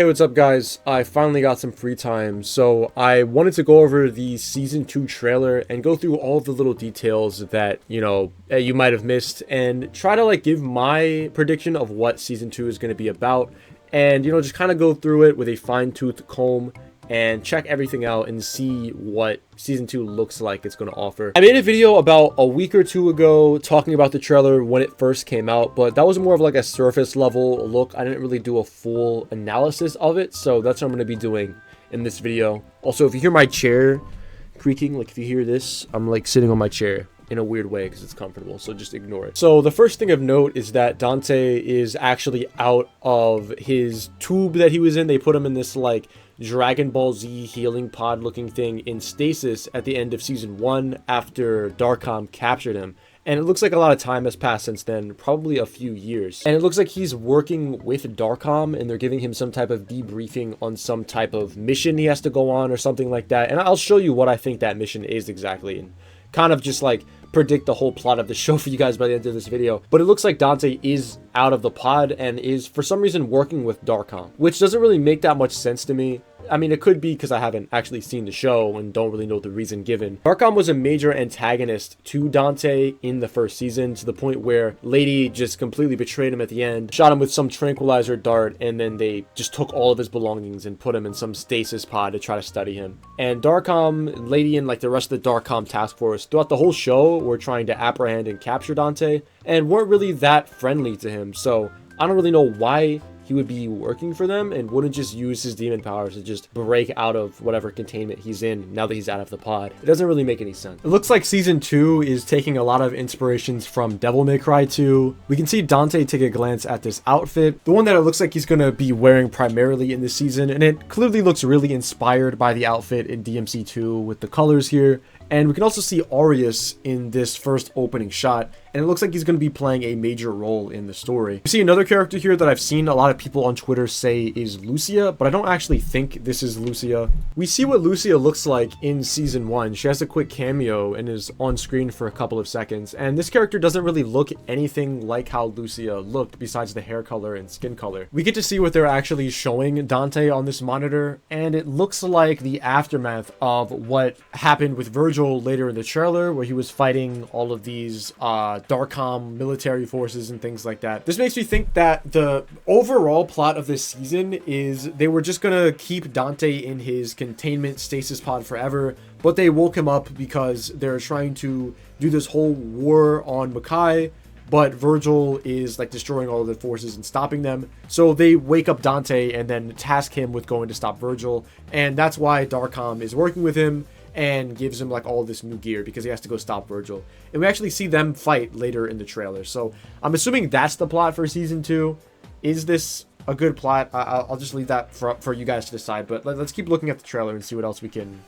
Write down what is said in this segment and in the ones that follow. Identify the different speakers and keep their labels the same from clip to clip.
Speaker 1: Hey, what's up guys? I finally got some free time, so I wanted to go over the season 2 trailer and go through all of the little details that, you might have missed and try to give my prediction of what season 2 is going to be about and, just kind of go through it with a fine-tooth comb and check everything out and see what season 2 looks like it's going to offer. I made a video about a week or two ago talking about the trailer when it first came out, but that was more of a surface level look. I didn't really do a full analysis of it, so that's what I'm going to be doing in this video. Also, if you hear my chair creaking, if you hear this, I'm sitting on my chair in a weird way because it's comfortable, so just ignore it. So the first thing of note is that Dante is actually out of his tube that he was in. They put him in this Dragon Ball Z healing pod looking thing in stasis at the end of season 1 after Darkom captured him. And it looks like a lot of time has passed since then, probably a few years. And it looks like he's working with Darkom and they're giving him some type of debriefing on some type of mission he has to go on or something like that. And I'll show you what I think that mission is exactly and kind of just predict the whole plot of the show for you guys by the end of this video. But it looks like Dante is out of the pod and is for some reason working with Darkom, which doesn't really make that much sense to me. I mean, it could be because I haven't actually seen the show and don't really know the reason given. Darkom was a major antagonist to Dante in the first season, to the point where Lady just completely betrayed him at the end, shot him with some tranquilizer dart, and then they just took all of his belongings and put him in some stasis pod to try to study him. And Darkom, Lady, and the rest of the Darkom task force throughout the whole show were trying to apprehend and capture Dante and weren't really that friendly to him. So I don't really know why he would be working for them and wouldn't just use his demon powers to just break out of whatever containment he's in now that he's out of the pod. It doesn't really make any sense. It looks like season 2 is taking a lot of inspirations from Devil May Cry 2. We can see Dante take a glance at this outfit, the one that it looks like he's going to be wearing primarily in this season, and it clearly looks really inspired by the outfit in DMC 2 with the colors here. And we can also see Aureus in this first opening shot, and it looks like he's going to be playing a major role in the story. We see another character here that I've seen a lot of people on Twitter say is Lucia, but I don't actually think this is Lucia. We see what Lucia looks like in season 1. She has a quick cameo and is on screen for a couple of seconds, and this character doesn't really look anything like how Lucia looked besides the hair color and skin color. We get to see what they're actually showing Dante on this monitor, and it looks like the aftermath of what happened with Virgil later in the trailer, where he was fighting all of these Darkom military forces and things like that. This makes me think that the overall plot of this season is they were just gonna keep Dante in his containment stasis pod forever, but they woke him up because they're trying to do this whole war on Makai, but Virgil is destroying all of the forces and stopping them. So they wake up Dante and then task him with going to stop Virgil, and that's why Darkom is working with him and gives him all this new gear because he has to go stop Virgil. And we actually see them fight later in the trailer. So I'm assuming that's the plot for season 2. Is this a good plot? I'll just leave that for you guys to decide, but let's keep looking at the trailer and see what else we can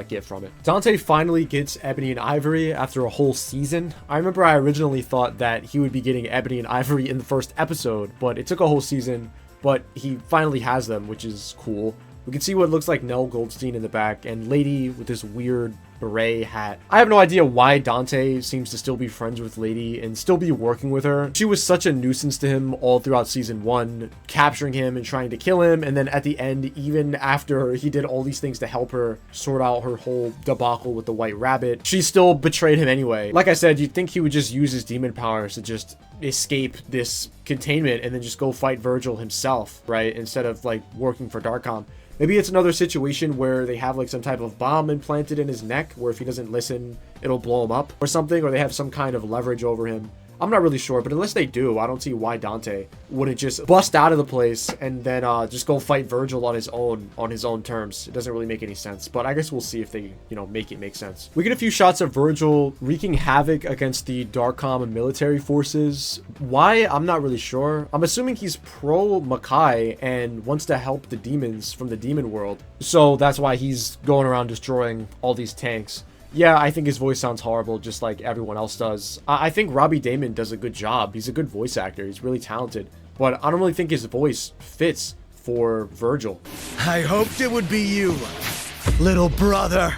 Speaker 1: get from it. Dante finally gets Ebony and Ivory after a whole season. I remember I originally thought that he would be getting Ebony and Ivory in the first episode, but it took a whole season, but he finally has them, which is cool. We can see what looks like Nell Goldstein in the back, and Lady with this weird beret hat. I have no idea why Dante seems to still be friends with Lady and still be working with her. She was such a nuisance to him all throughout season 1, capturing him and trying to kill him, and then at the end, even after he did all these things to help her sort out her whole debacle with the White Rabbit, she still betrayed him anyway. Like I said, you'd think he would just use his demon powers to just escape this containment and then just go fight Virgil himself, right? Instead of working for Darkom. Maybe it's another situation where they have some type of bomb implanted in his neck where if he doesn't listen, it'll blow him up or something, or they have some kind of leverage over him. I'm not really sure, but unless they do, I don't see why Dante wouldn't just bust out of the place and then just go fight Virgil on his own terms. It doesn't really make any sense, but I guess we'll see if they, make it make sense. We get a few shots of Virgil wreaking havoc against the Darkom military forces. Why? I'm not really sure. I'm assuming he's pro Makai and wants to help the demons from the demon world. So that's why he's going around destroying all these tanks. Yeah, I think his voice sounds horrible, just like everyone else does. I think Robbie Daymond does a good job. He's a good voice actor. He's really talented. But I don't really think his voice fits for Virgil.
Speaker 2: I hoped it would be you. little brother.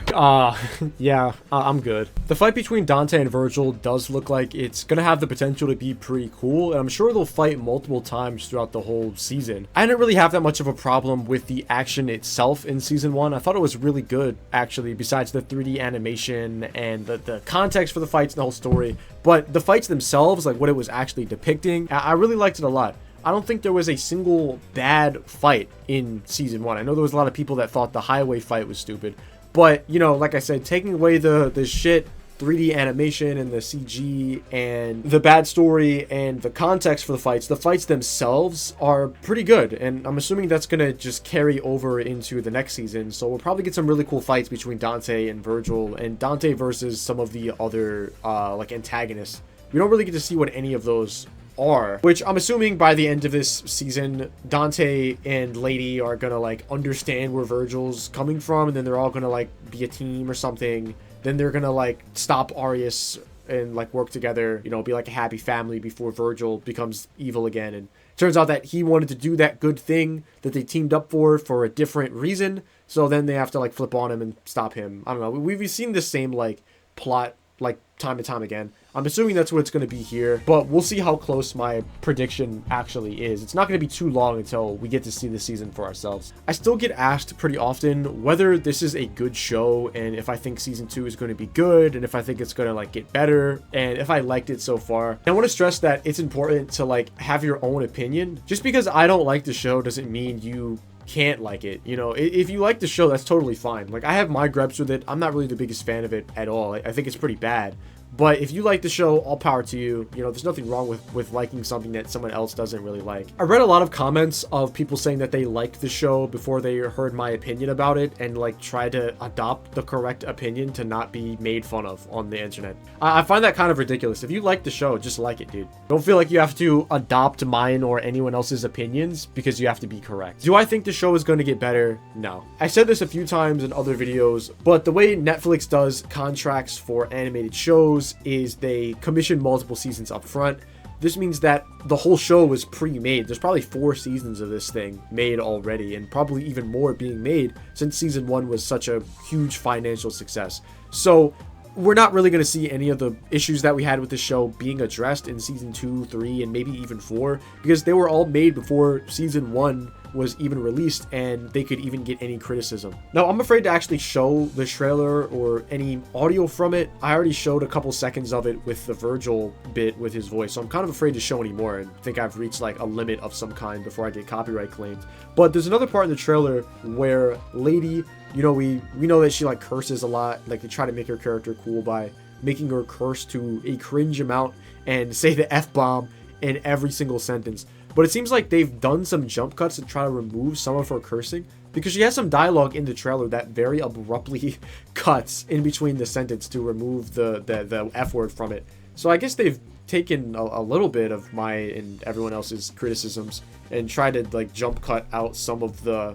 Speaker 1: Yeah, I'm good. The fight between Dante and Virgil does look like it's gonna have the potential to be pretty cool, and I'm sure they'll fight multiple times throughout the whole season. I didn't really have that much of a problem with the action itself in season 1. I thought it was really good, actually, besides the 3D animation and the context for the fights and the whole story. But the fights themselves, like what it was actually depicting, I really liked it a lot. I don't think there was a single bad fight in season 1. I know there was a lot of people that thought the highway fight was stupid, but you know, like I said, taking away the shit 3D animation and the CG and the bad story and the context for the fights themselves are pretty good, and I'm assuming that's gonna just carry over into the next season. So we'll probably get some really cool fights between Dante and Virgil, and Dante versus some of the other like antagonists. We don't really get to see what any of those are, which I'm assuming by the end of this season, Dante and Lady are gonna like understand where Virgil's coming from, and then they're all gonna like be a team or something. Then they're gonna like stop Arius and like work together, you know, be like a happy family before Virgil becomes evil again. And it turns out that he wanted to do that good thing that they teamed up for a different reason, so then they have to like flip on him and stop him. I don't know, we've seen the same like plot like time and time again. I'm assuming that's what it's going to be here, but we'll see how close my prediction actually is. It's not going to be too long until we get to see the season for ourselves. I still get asked pretty often whether this is a good show, and if I think season 2 is going to be good, and if I think it's going to like get better, and if I liked it so far. And I want to stress that it's important to like have your own opinion. Just because I don't like the show doesn't mean you can't like it. You know, if you like the show, that's totally fine. Like, I have my gripes with it. I'm not really the biggest fan of it at all. I think it's pretty bad. But if you like the show, all power to you. You know, there's nothing wrong with liking something that someone else doesn't really like. I read a lot of comments of people saying that they liked the show before they heard my opinion about it, and like try to adopt the correct opinion to not be made fun of on the internet. I find that kind of ridiculous. If you like the show, just like it, dude. Don't feel like you have to adopt mine or anyone else's opinions because you have to be correct. Do I think the show is going to get better? No. I said this a few times in other videos, but the way Netflix does contracts for animated shows is they commission multiple seasons up front. This means that the whole show was pre-made. There's probably 4 seasons of this thing made already, and probably even more being made since season 1 was such a huge financial success. So we're not really going to see any of the issues that we had with the show being addressed in season 2, 3, and maybe even 4, because they were all made before season 1 was even released, and they could even get any criticism. Now, I'm afraid to actually show the trailer or any audio from it. I already showed a couple seconds of it with the Virgil bit with his voice, so I'm kind of afraid to show any more and think I've reached like a limit of some kind before I get copyright claimed. But there's another part in the trailer where Lady, you know, we know that she like curses a lot. Like, they try to make her character cool by making her curse to a cringe amount and say the F-bomb in every single sentence. But it seems like they've done some jump cuts to try to remove some of her cursing, because she has some dialogue in the trailer that very abruptly cuts in between the sentence to remove the F word from it. So I guess they've taken a little bit of my and everyone else's criticisms and tried to like jump cut out some of the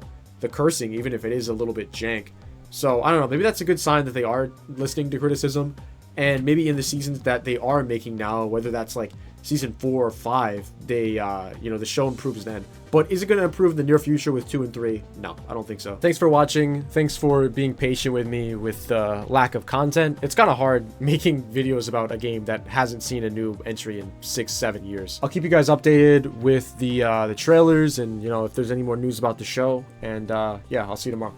Speaker 1: cursing, even if it is a little bit jank. So I don't know, maybe that's a good sign that they are listening to criticism, and maybe in the seasons that they are making now, whether that's like season 4 or 5, they you know, the show improves then. But is it going to improve in the near future with 2 and 3? No, I don't think so. Thanks for watching. Thanks for being patient with me with the lack of content. It's kind of hard making videos about a game that hasn't seen a new entry in 6-7 years. I'll keep you guys updated with the trailers, and you know, if there's any more news about the show. And yeah, I'll see you tomorrow.